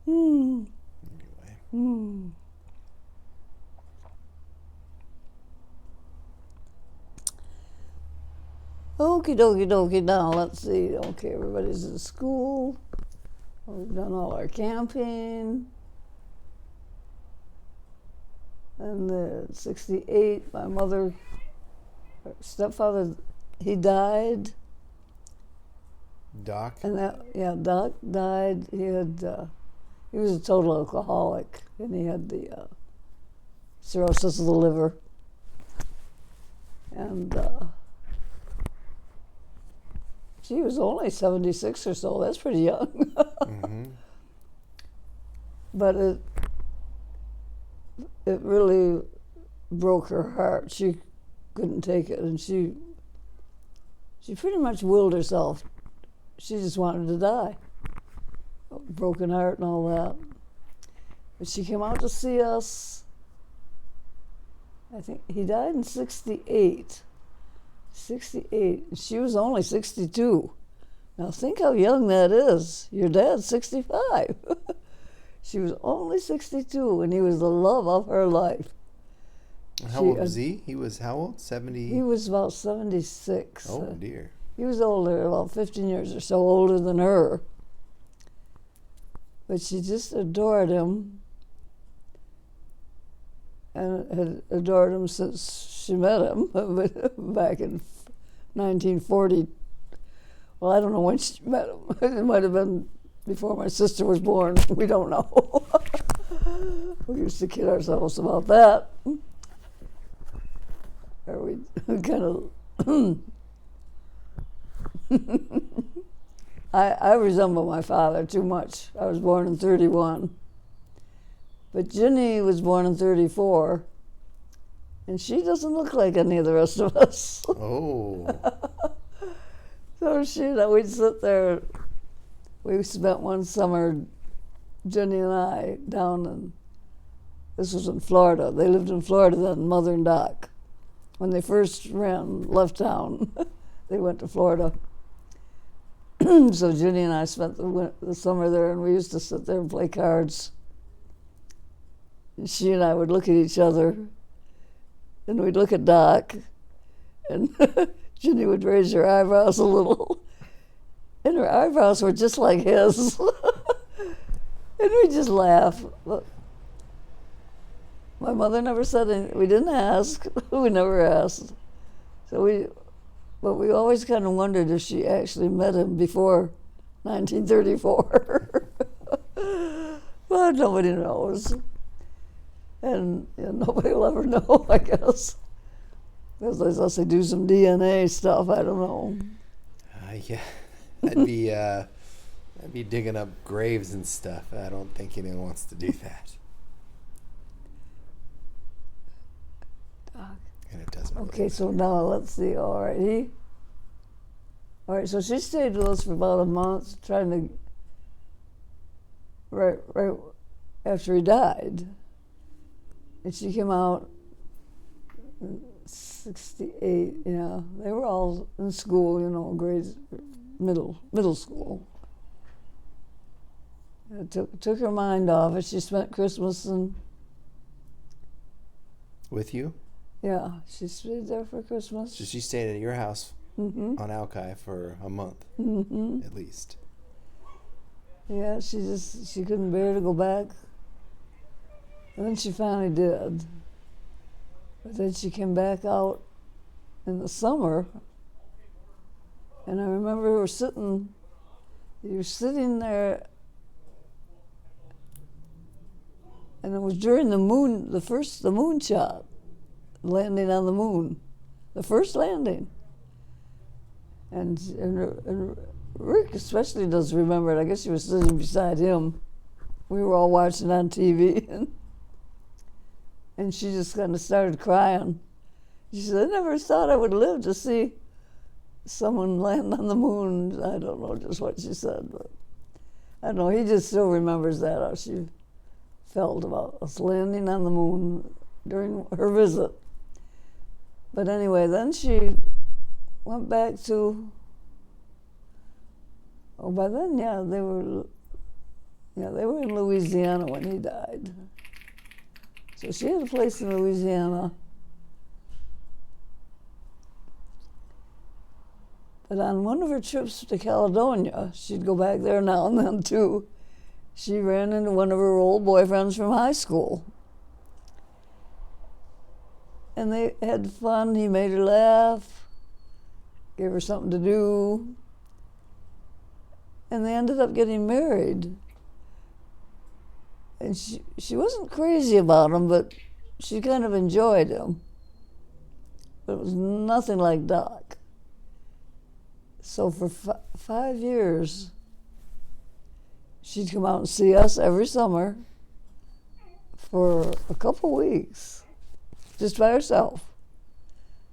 Hmm. anyway. Hmm. Okie dokie dokie. Now let's see. Okay, everybody's in school. We've done all our camping. And the 68, my mother, her stepfather, he died. Doc. And Doc died. He was a total alcoholic, and he had the cirrhosis of the liver. And she was only 76 or so. That's pretty young. Mm-hmm. But it really broke her heart. She couldn't take it, and she pretty much willed herself. She just wanted to die. Broken heart and all that. But she came out to see us. I think he died in 68. 68. She was only 62. Now think how young that is. Your dad's 65. She was only 62, and he was the love of her life. How old was he? He was how old? 70? He was about 76. Oh, dear. He was older, about 15 years or so older than her. But she just adored him, and had adored him since she met him back in 1940. Well, I don't know when she met him. It might have been before my sister was born. We don't know. We used to kid ourselves about that. Or we kind of... I resemble my father too much. I was born in 31. But Ginny was born in 34. And she doesn't look like any of the rest of us. Oh. So we'd sit there. We spent one summer, Jenny and I, down in, this was in Florida. They lived in Florida then, Mother and Doc. When they first left town, they went to Florida. So Jenny and I spent the summer there, and we used to sit there and play cards. And she and I would look at each other, and we'd look at Doc, and Jenny would raise her eyebrows a little, and her eyebrows were just like his. And we'd just laugh. My mother never said anything. We didn't ask. We never asked. But we always kind of wondered if she actually met him before 1934. But nobody knows. And nobody will ever know, I guess. Unless they do some DNA stuff, I don't know. Yeah, I'd be digging up graves and stuff. I don't think anyone wants to do that. And it doesn't. Okay, so now let's see. All right, so she stayed with us for about a month, trying to. Right after he died, and she came out in '68. Yeah, they were all in school, grades, middle school. It took her mind off it. She spent Christmas with you? Yeah, she stayed there for Christmas. So she stayed at your house on Alki for a month, at least. Yeah, she couldn't bear to go back. And then she finally did. But then she came back out in the summer. And I remember you were sitting there, and it was during the moon shot, landing on the moon, the first landing. And Rick especially does remember it. I guess she was sitting beside him. We were all watching on TV, and she just kind of started crying. She said, "I never thought I would live to see someone land on the moon." I don't know just what she said, but I don't know. He just still remembers that, how she felt about us landing on the moon during her visit. But anyway, then she went back to. Oh, by then, they were in Louisiana when he died. So she had a place in Louisiana. But on one of her trips to Caledonia, she'd go back there now and then too, she ran into one of her old boyfriends from high school. And they had fun. He made her laugh, gave her something to do. And they ended up getting married. And she wasn't crazy about him, but she kind of enjoyed him. But it was nothing like Doc. So for 5 years, she'd come out and see us every summer for a couple weeks, just by herself.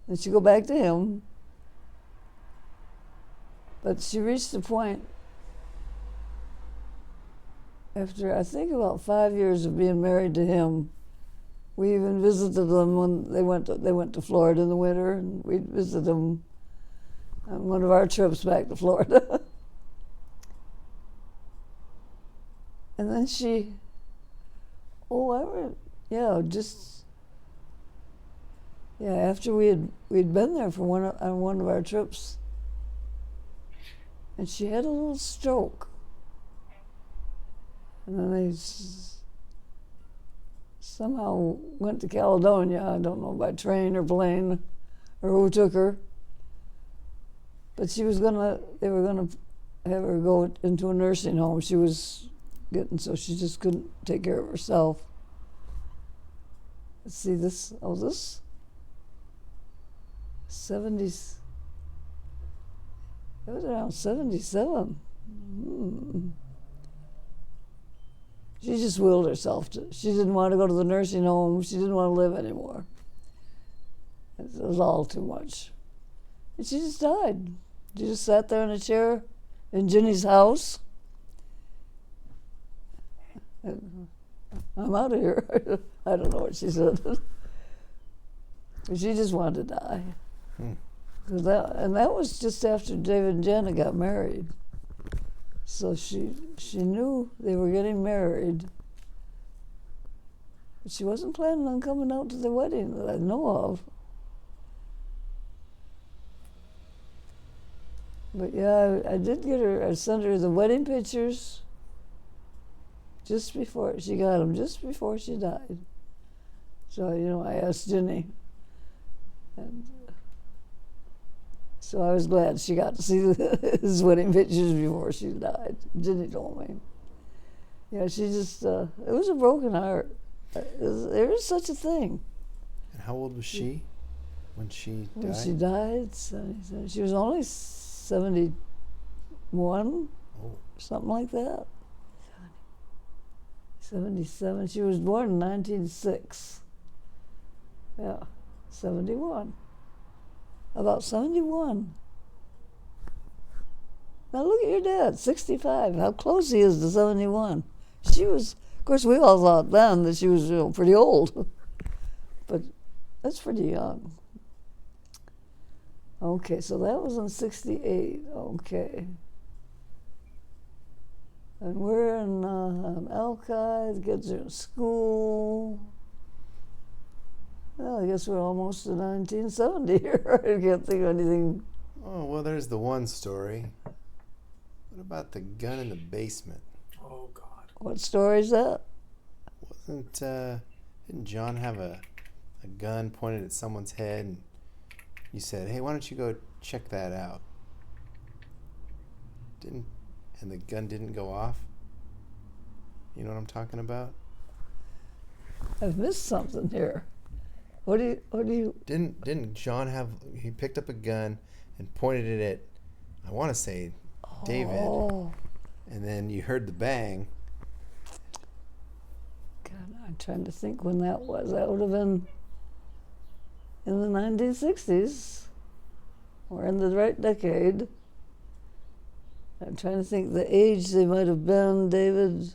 And she'd go back to him. But she reached the point after, I think, about 5 years of being married to him. We even visited them when they went to Florida in the winter, and we'd visit them on one of our trips back to Florida. And then after we'd been there for on one of our trips, and she had a little stroke. And then they somehow went to Caledonia, I don't know, by train or plane, or who took her. But they were gonna have her go into a nursing home. She was so she just couldn't take care of herself. Let's see, this 70s, it was around 77. She just willed herself she didn't want to go to the nursing home. She didn't want to live anymore. It was all too much. And she just died. She just sat there in a chair in Ginny's house. I'm out of here. I don't know what she said. But she just wanted to die. That was just after David and Janet got married. So she knew they were getting married. But she wasn't planning on coming out to the wedding that I know of. But yeah, I did get her, I sent her the wedding pictures just before she got them, just before she died. So, I asked Ginny. And so I was glad she got to see his wedding pictures before she died. Ginny told me. Yeah, she just, it was a broken heart. There is such a thing. And how old was she when she When died? she died, she was only 71, Oh. something like that. 77. She was born in 1906. Yeah, 71. About 71. Now look at your dad, 65. How close he is to 71. She was, of course, we all thought then that she was pretty old. But that's pretty young. Okay, so that was in 68. Okay. And we're in Alki, the kids are in school. Well, I guess we're almost to 1970 here. I can't think of anything. Oh, well, there's the one story. What about the gun in the basement? Oh, God. What story is that? Didn't John have a gun pointed at someone's head, and you said, "Hey, why don't you go check that out?" And the gun didn't go off? You know what I'm talking about? I've missed something here. What do you? Didn't John he picked up a gun and pointed it at, I want to say, David, Oh, and then you heard the bang. God, I'm trying to think when that was. That would have been in the 1960s. We're in the right decade. I'm trying to think the age they might have been, David.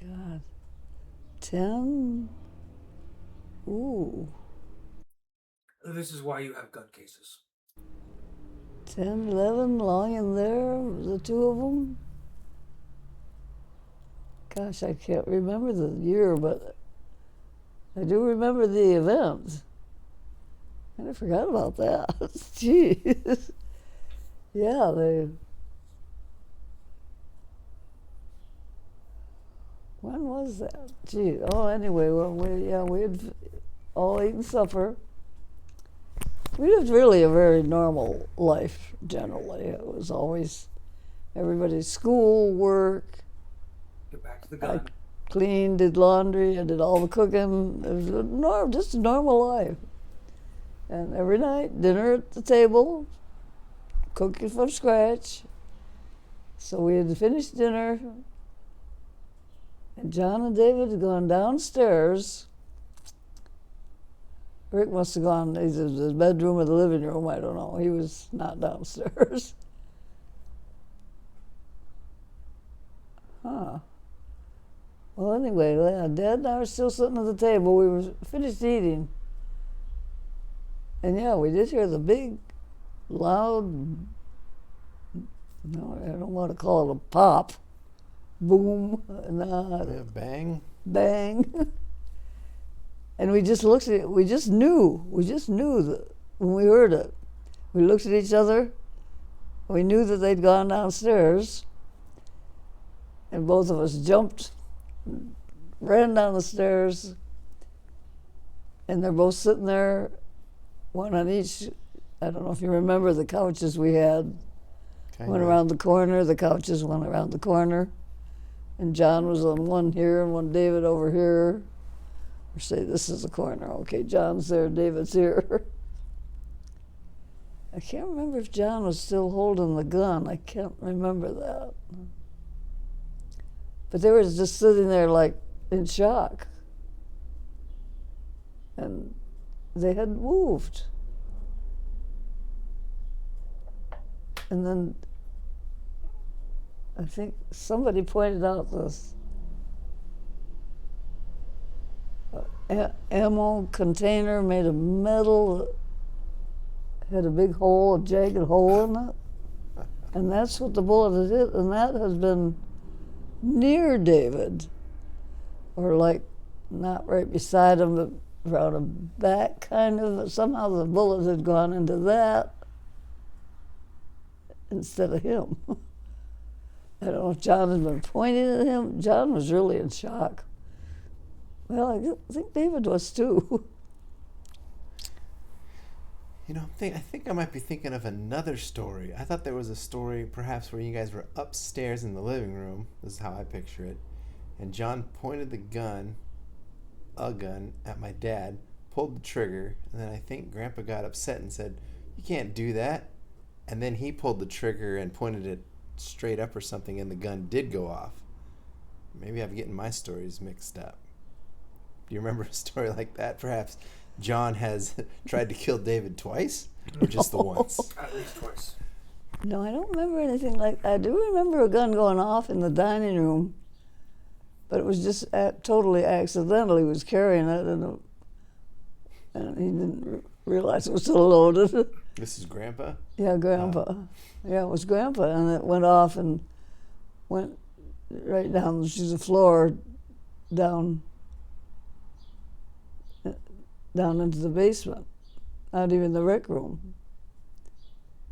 God, 10? Ooh, This is why you have gun cases. 10, 11, long in there, the two of them. Gosh, I can't remember the year, but I do remember the event. And I forgot about that. Jeez. Yeah, when was that? Gee. Oh, anyway, well, we had all eaten supper. We lived really a very normal life, generally. It was always everybody's school, work. Get back to the I gun. cleaned, did laundry, I did all the cooking. It was just a normal life. And every night, dinner at the table, cooking from scratch. So we had finished dinner, and John and David had gone downstairs. Rick must have gone either to his bedroom or the living room, I don't know. He was not downstairs. Huh. Well, anyway, Dad and I were still sitting at the table. We were finished eating. And yeah, we did hear the big, loud, no, I don't want to call it a pop, boom, Bang. bang. And we just looked at it, we just knew that when we heard it. We looked at each other, we knew that they'd gone downstairs, and both of us jumped, ran down the stairs, and they're both sitting there, one on each. I don't know if you remember the couches we had. Kind One of. around the corner, the couches went around the corner. And John was on one here and one David over here. Or say, this is the corner. Okay, John's there, David's here. I can't remember if John was still holding the gun. I can't remember that. But they were just sitting there like in shock. And they had moved. And then I think somebody pointed out this ammo container made of metal, had a big hole, a jagged hole in it. And that's what the bullet had hit, and that has been near David, or like not right beside him, but around the back kind of. Somehow the bullet had gone into that instead of him. I don't know if John had been pointing at him. John was really in shock. Well, I think David was too. You know, I think I might be thinking of another story. I thought there was a story perhaps where you guys were upstairs in the living room. This is how I picture it. And John pointed a gun, at my dad, pulled the trigger, and then I think Grandpa got upset and said, "You can't do that." And then he pulled the trigger and pointed it straight up or something, and the gun did go off. Maybe I'm getting my stories mixed up. Do you remember a story like that? Perhaps John has tried to kill David twice, or just the once? At least twice. No, I don't remember anything like that. I do remember a gun going off in the dining room, but it was just totally accidental. He was carrying it, and he didn't realize it was still loaded. This is Grandpa? Yeah, Grandpa. Yeah, it was Grandpa, and it went off and went right down the floor, down into the basement, not even the rec room.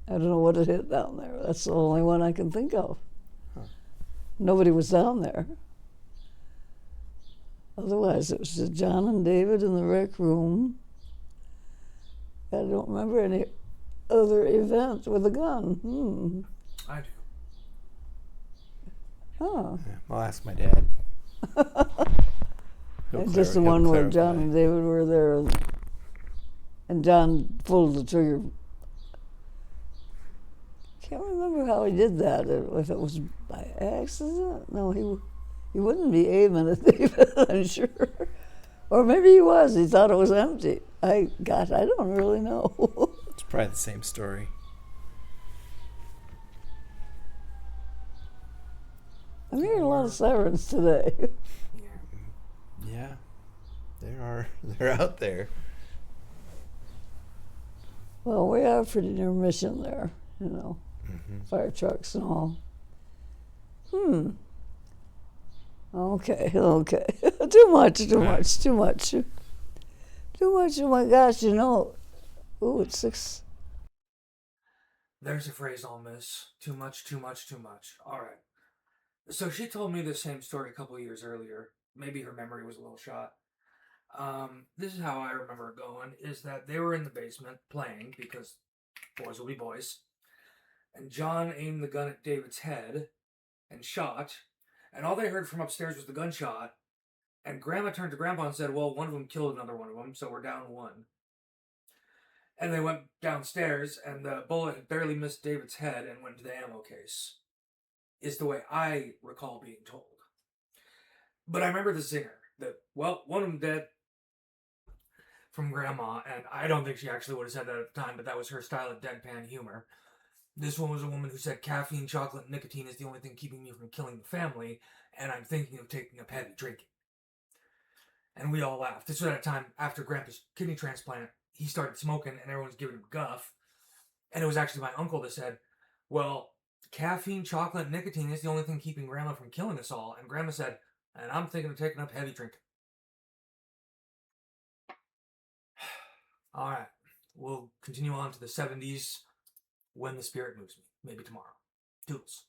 I don't know what it hit down there. That's the only one I can think of. Huh. Nobody was down there. Otherwise, it was just John and David in the rec room. I don't remember any other event with a gun. I do. Huh. Yeah, I'll ask my dad. It's just the one where John and David were there, and John pulled the trigger. Can't remember how he did that. If it was by accident, no, he wouldn't be aiming at David, I'm sure. Or maybe he was. He thought it was empty. I don't really know. It's probably the same story. I'm hearing a lot of sirens today. Yeah, they're out there. Well, we are pretty near Mission there, Mm-hmm. fire trucks and all. Okay. Too much. Oh my gosh, Ooh, it's 6. There's a phrase I'll miss. Too much. All right. So she told me the same story a couple of years earlier. Maybe her memory was a little shot. This is how I remember it going, is that they were in the basement playing, because boys will be boys. And John aimed the gun at David's head and shot. And all they heard from upstairs was the gunshot. And Grandma turned to Grandpa and said, well, one of them killed another one of them, so we're down one. And they went downstairs, and the bullet had barely missed David's head and went to the ammo case, is the way I recall being told. But I remember the zinger, that, well, one of them dead from Grandma, and I don't think she actually would have said that at the time, but that was her style of deadpan humor. This one was a woman who said, caffeine, chocolate, and nicotine is the only thing keeping me from killing the family, and I'm thinking of taking up heavy drinking. And we all laughed. This was at a time after Grandpa's kidney transplant. He started smoking, and everyone's giving him guff. And it was actually my uncle that said, well, caffeine, chocolate, and nicotine is the only thing keeping Grandma from killing us all. And Grandma said, and I'm thinking of taking up heavy drinking. All right. We'll continue on to the 70s when the spirit moves me. Maybe tomorrow. Toodles.